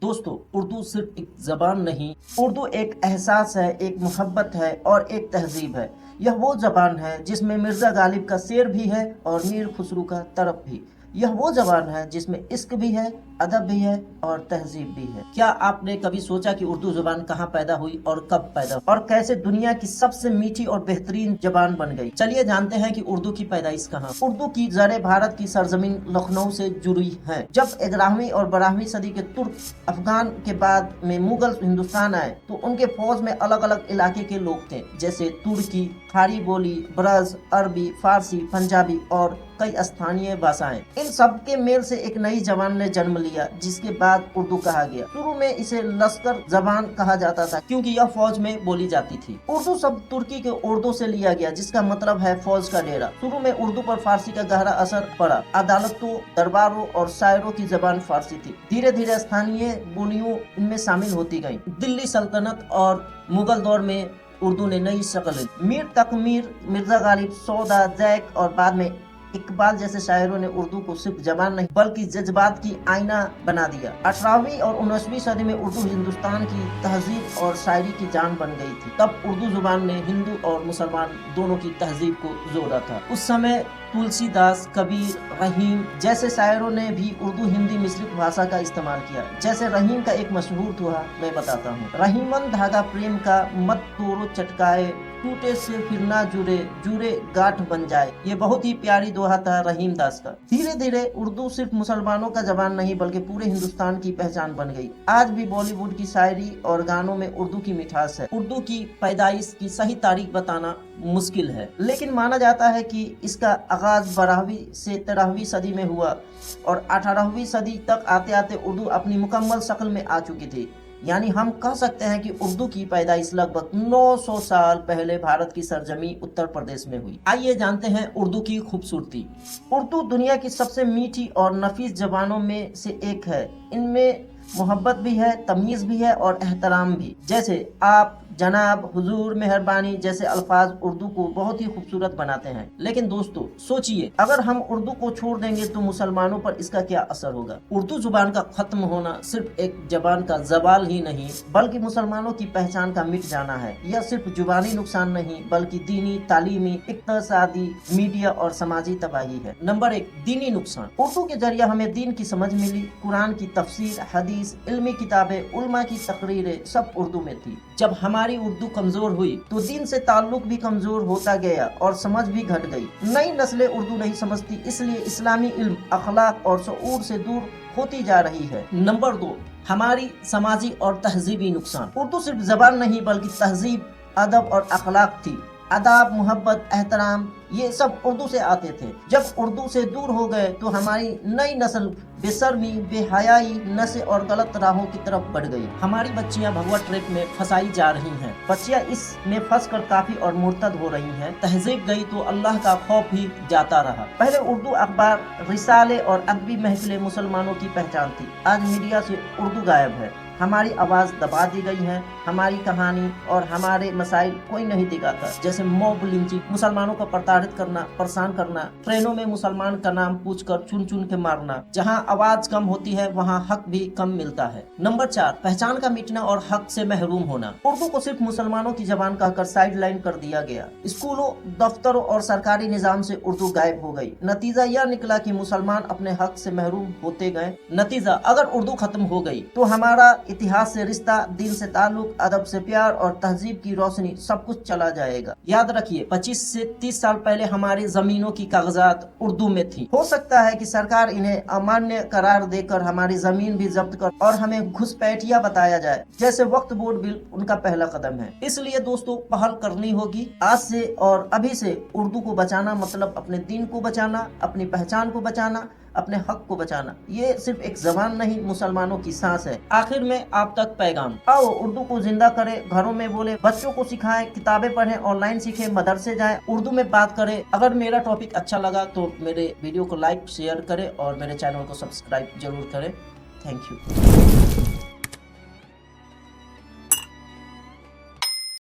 دوستو اردو صرف ایک زبان نہیں، اردو ایک احساس ہے، ایک محبت ہے اور ایک تہذیب ہے۔ یہ وہ زبان ہے جس میں مرزا غالب کا شعر بھی ہے اور میر خسرو کا طرب بھی۔ یہ وہ زبان ہے جس میں عشق بھی ہے، ادب بھی ہے اور تہذیب بھی ہے۔ کیا آپ نے کبھی سوچا کہ اردو زبان کہاں پیدا ہوئی اور کب پیدا ہوئی اور کیسے دنیا کی سب سے میٹھی اور بہترین زبان بن گئی؟ چلیے جانتے ہیں کہ اردو کی پیدائش کہاں۔ اردو کی جڑیں بھارت کی سرزمین لکھنؤ سے جڑی ہیں۔ جب 11ویں اور 12ویں صدی کے ترک افغان کے بعد میں مغل ہندوستان آئے تو ان کے فوج میں الگ الگ علاقے کے لوگ تھے، جیسے ترکی، کھاری بولی، برز، عربی، فارسی، پنجابی اور کئی استھانیہ بھاشائیں۔ ان سب کے میل سے ایک نئی زبان نے جنم لیا جس کے بعد اردو کہا گیا۔ شروع میں اسے لشکر زبان کہا جاتا تھا کیونکہ یہ فوج میں بولی جاتی تھی۔ اردو شبد ترکی کے اردو سے لیا گیا جس کا مطلب ہے فوج کا ڈیرا۔ شروع میں اردو پر فارسی کا گہرا اثر پڑا۔ عدالتوں، درباروں اور شاعروں کی زبان فارسی تھی۔ دھیرے دھیرے استھانیہ بولیوں ان میں شامل ہوتی گئیں۔ دلی سلطنت اور مغل دور میں اردو نے نئی شکل لی۔ میر تقی میر، مرزا غالب، سودا، زیک اور بعد میں اقبال جیسے شاعروں نے اردو کو صرف زبان نہیں بلکہ جذبات کی آئینہ بنا دیا۔ 18ویں اور 19ویں صدی میں اردو ہندوستان کی تہذیب اور شاعری کی جان بن گئی تھی۔ تب اردو زبان نے ہندو اور مسلمان دونوں کی تہذیب کو جوڑا تھا۔ اس سمے تلسی داس، کبیر، رحیم جیسے شاعروں نے بھی اردو ہندی مشرق بھاشا کا استعمال کیا۔ جیسے رحیم کا ایک مشہور دوہا میں بتاتا ہوں: رحیمن دھاگا پریم کا مت توڑو چٹکائے، ٹوٹے سے پھر نہ جڑے، جڑے گاٹھ بن جائے۔ یہ بہت ہی پیاری دوہا تھا رحیم داس کا۔ دھیرے دھیرے اردو صرف مسلمانوں کا زبان نہیں بلکہ پورے ہندوستان کی پہچان بن گئی۔ آج بھی بالی ووڈ کی شاعری اور گانوں میں اردو کی مٹھاس ہے۔ اردو کی پیدائش کی صحیح تاریخ بتانا مشکل ہے، لیکن مانا جاتا ہے کہ اس کا آغاز 12ویں سے 13ویں صدی میں ہوا اور 18ویں صدی تک آتے آتے اردو اپنی مکمل شکل میں آ چکی تھی۔ یعنی ہم کہہ سکتے ہیں کہ اردو کی پیدائش لگ بھگ 900 سال پہلے بھارت کی سرزمین اتر پردیش میں ہوئی۔ آئیے جانتے ہیں اردو کی خوبصورتی۔ اردو دنیا کی سب سے میٹھی اور نفیس زبانوں میں سے ایک ہے۔ ان میں محبت بھی ہے، تمیز بھی ہے اور احترام بھی۔ جیسے آپ، جناب، حضور، مہربانی جیسے الفاظ اردو کو بہت ہی خوبصورت بناتے ہیں۔ لیکن دوستو سوچئے، اگر ہم اردو کو چھوڑ دیں گے تو مسلمانوں پر اس کا کیا اثر ہوگا؟ اردو زبان کا ختم ہونا صرف ایک زبان کا زوال ہی نہیں بلکہ مسلمانوں کی پہچان کا مٹ جانا ہے۔ یہ صرف زبانی نقصان نہیں بلکہ دینی، تعلیمی، اقتصادی، میڈیا اور سماجی تباہی ہے۔ نمبر 1، دینی نقصان۔ اردو کے ذریعے ہمیں دین کی سمجھ ملی۔ قرآن کی تفسیر، حدیث، علمی کتابیں، علماء کی تقریریں سب اردو میں تھی۔ جب ہماری اردو کمزور ہوئی تو دین سے تعلق بھی کمزور ہوتا گیا اور سمجھ بھی گھٹ گئی۔ نئی نسلیں اردو نہیں سمجھتی، اس لیے اسلامی علم، اخلاق اور شعور سے دور ہوتی جا رہی ہے۔ نمبر 2، ہماری سماجی اور تہذیبی نقصان۔ اردو صرف زبان نہیں بلکہ تہذیب، ادب اور اخلاق تھی۔ آداب، محبت، احترام یہ سب اردو سے آتے تھے۔ جب اردو سے دور ہو گئے تو ہماری نئی نسل بے شرمی، بے حیائی، نشے اور غلط راہوں کی طرف بڑھ گئی۔ ہماری بچیاں بھگوا ٹریپ میں پھنسائی جا رہی ہیں۔ بچیاں اس میں پھنس کر کافی اور مرتد ہو رہی ہیں۔ تہذیب گئی تو اللہ کا خوف بھی جاتا رہا۔ پہلے اردو اخبار، رسالے اور ادبی محفلیں مسلمانوں کی پہچان تھی۔ آج میڈیا سے اردو غائب ہے۔ ہماری آواز دبا دی گئی ہے۔ ہماری کہانی اور ہمارے مسائل کوئی نہیں دکھاتا، جیسے موب لنچنگ، مسلمانوں کو پرتاڑت کرنا، پریشان کرنا، ٹرینوں میں مسلمان کا نام پوچھ کر چن چن کے مارنا۔ جہاں آواز کم ہوتی ہے وہاں حق بھی کم ملتا ہے۔ نمبر 4، پہچان کا مٹنا اور حق سے محروم ہونا۔ اردو کو صرف مسلمانوں کی زبان کہہ کر سائیڈ لائن کر دیا گیا۔ اسکولوں، دفتروں اور سرکاری نظام سے اردو غائب ہو گئی۔ نتیجہ یہ نکلا کہ مسلمان اپنے حق سے محروم ہوتے گئے۔ نتیجہ، اگر اردو ختم ہو گئی تو ہمارا اتہاس سے رشتہ، دین سے تعلق، ادب سے پیار اور تہذیب کی روشنی سب کچھ چلا جائے گا۔ یاد رکھیے، 25 سے 30 سال پہلے ہماری زمینوں کی کاغذات اردو میں تھی۔ ہو سکتا ہے کہ سرکار انہیں امانیہ قرار دے کر ہماری زمین بھی ضبط کر اور ہمیں گھسپیٹیا بتایا جائے، جیسے وقت بورڈ بل ان کا پہلا قدم ہے۔ اس لیے دوستو پہل کرنی ہوگی۔ آج سے اور ابھی سے اردو کو بچانا مطلب اپنے دین کو بچانا، اپنی پہچان کو بچانا، اپنے حق کو بچانا۔ یہ صرف ایک زبان نہیں، مسلمانوں کی سانس ہے۔ آخر میں آپ تک پیغام: آؤ اردو کو زندہ کریں، گھروں میں بولیں، بچوں کو سکھائیں، کتابیں پڑھیں، آن لائن سیکھیں، مدرسے جائیں، اردو میں بات کریں۔ اگر میرا ٹاپک اچھا لگا تو میرے ویڈیو کو لائک، شیئر کریں اور میرے چینل کو سبسکرائب ضرور کریں۔ Thank you.